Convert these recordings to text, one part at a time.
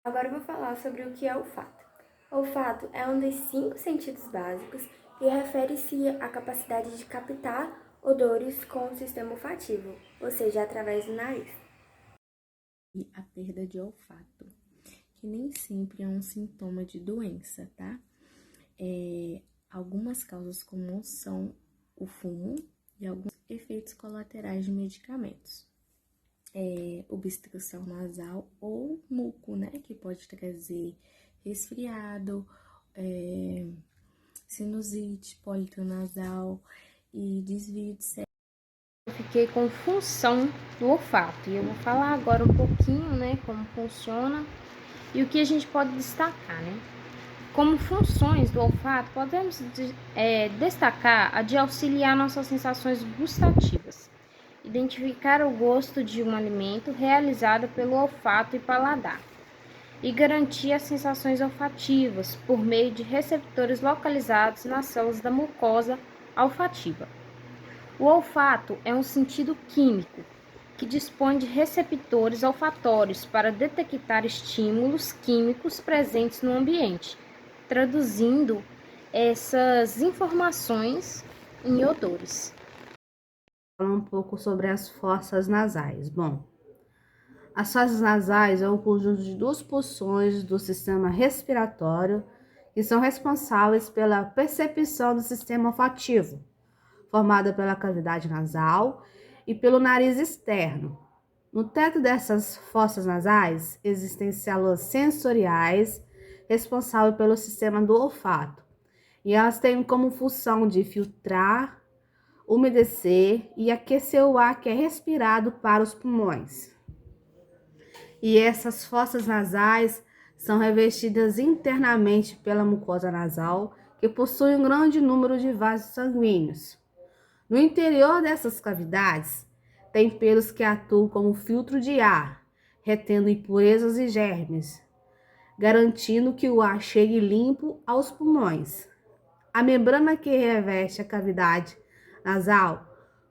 Agora eu vou falar sobre o que é olfato. Olfato é um dos 5 sentidos básicos e refere-se à capacidade de captar odores com o sistema olfativo, ou seja, através do nariz. E a perda de olfato, que nem sempre é um sintoma de doença, tá? Algumas causas comuns são o fumo e alguns efeitos colaterais de medicamentos. Obstrução nasal ou muco, né? Que pode trazer resfriado, sinusite, pólito nasal e desvio de septo. Eu fiquei com função do olfato e eu vou falar agora um pouquinho, né, como funciona e o que a gente pode destacar, né? Como funções do olfato, podemos destacar a de auxiliar nossas sensações gustativas, identificar o gosto de um alimento realizado pelo olfato e paladar, e garantir as sensações olfativas por meio de receptores localizados nas células da mucosa olfativa. O olfato é um sentido químico que dispõe de receptores olfatórios para detectar estímulos químicos presentes no ambiente, traduzindo essas informações em odores. Falar um pouco sobre as fossas nasais. Bom, as fossas nasais é um conjunto de duas porções do sistema respiratório que são responsáveis pela percepção do sistema olfativo, formada pela cavidade nasal e pelo nariz externo. No teto dessas fossas nasais existem células sensoriais responsáveis pelo sistema do olfato, e elas têm como função de filtrar, umedecer e aquecer o ar que é respirado para os pulmões. E essas fossas nasais são revestidas internamente pela mucosa nasal, que possui um grande número de vasos sanguíneos. No interior dessas cavidades, tem pelos que atuam como filtro de ar, retendo impurezas e germes, garantindo que o ar chegue limpo aos pulmões. A membrana que reveste a cavidade nasal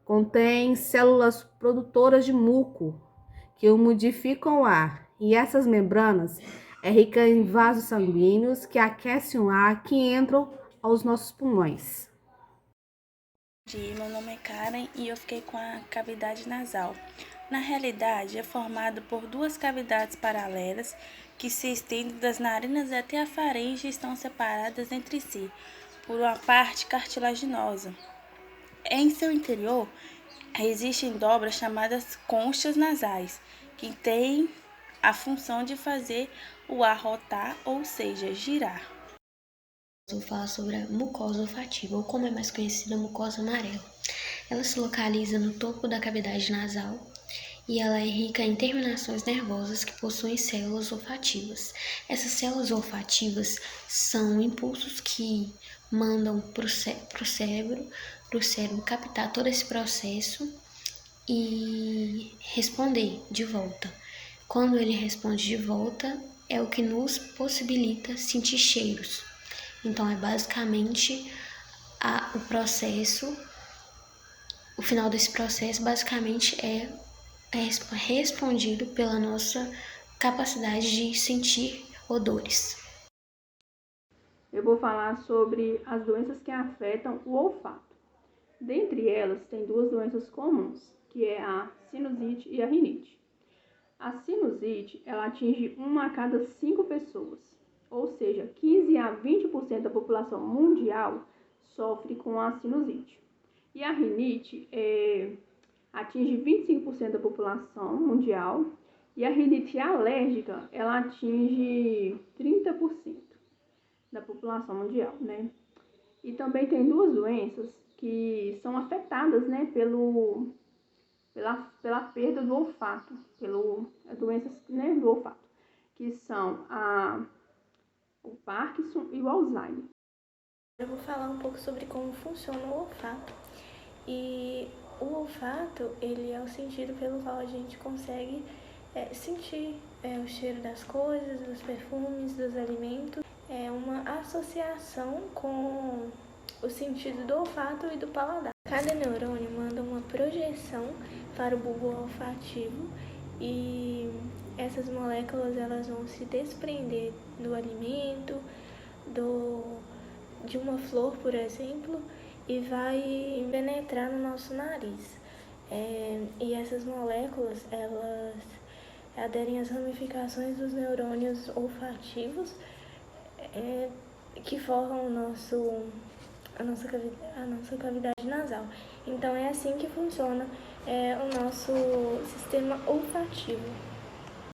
contém células produtoras de muco que umidificam o ar, e essas membranas é rica em vasos sanguíneos que aquecem o ar que entra aos nossos pulmões. Meu nome é Karen e eu fiquei com a cavidade nasal. Na realidade, é formado por duas cavidades paralelas que se estendem das narinas até a faringe e estão separadas entre si por uma parte cartilaginosa. Em seu interior, existem dobras chamadas conchas nasais, que têm a função de fazer o ar rotar, ou seja, girar. Vou falar sobre a mucosa olfativa, ou como é mais conhecida, a mucosa amarela. Ela se localiza no topo da cavidade nasal e ela é rica em terminações nervosas que possuem células olfativas. Essas células olfativas são impulsos que mandam para o cérebro captar todo esse processo e responder de volta. Quando ele responde de volta, é o que nos possibilita sentir cheiros. Então, é basicamente o processo, o final desse processo basicamente é respondido pela nossa capacidade de sentir odores. Eu vou falar sobre as doenças que afetam o olfato. Dentre elas, tem duas doenças comuns, que é a sinusite e a rinite. A sinusite, ela atinge 1 a cada 5 pessoas, ou seja, 15 a 20% da população mundial sofre com a sinusite. E a rinite atinge 25% da população mundial, e a rinite alérgica, ela atinge 30% da população mundial, né? E também tem duas doenças que são afetadas, né, pela perda do olfato, doenças, né, do olfato, que são o Parkinson e o Alzheimer. Eu vou falar um pouco sobre como funciona o olfato. E o olfato, ele é o sentido pelo qual a gente consegue sentir o cheiro das coisas, dos perfumes, dos alimentos. É uma associação com o sentido do olfato e do paladar. Cada neurônio manda uma projeção para o bulbo olfativo e essas moléculas elas vão se desprender do alimento, de uma flor, por exemplo, e vai penetrar no nosso nariz. E essas moléculas, elas aderem às ramificações dos neurônios olfativos que formam a nossa cavidade nasal. Então é assim que funciona o nosso sistema olfativo.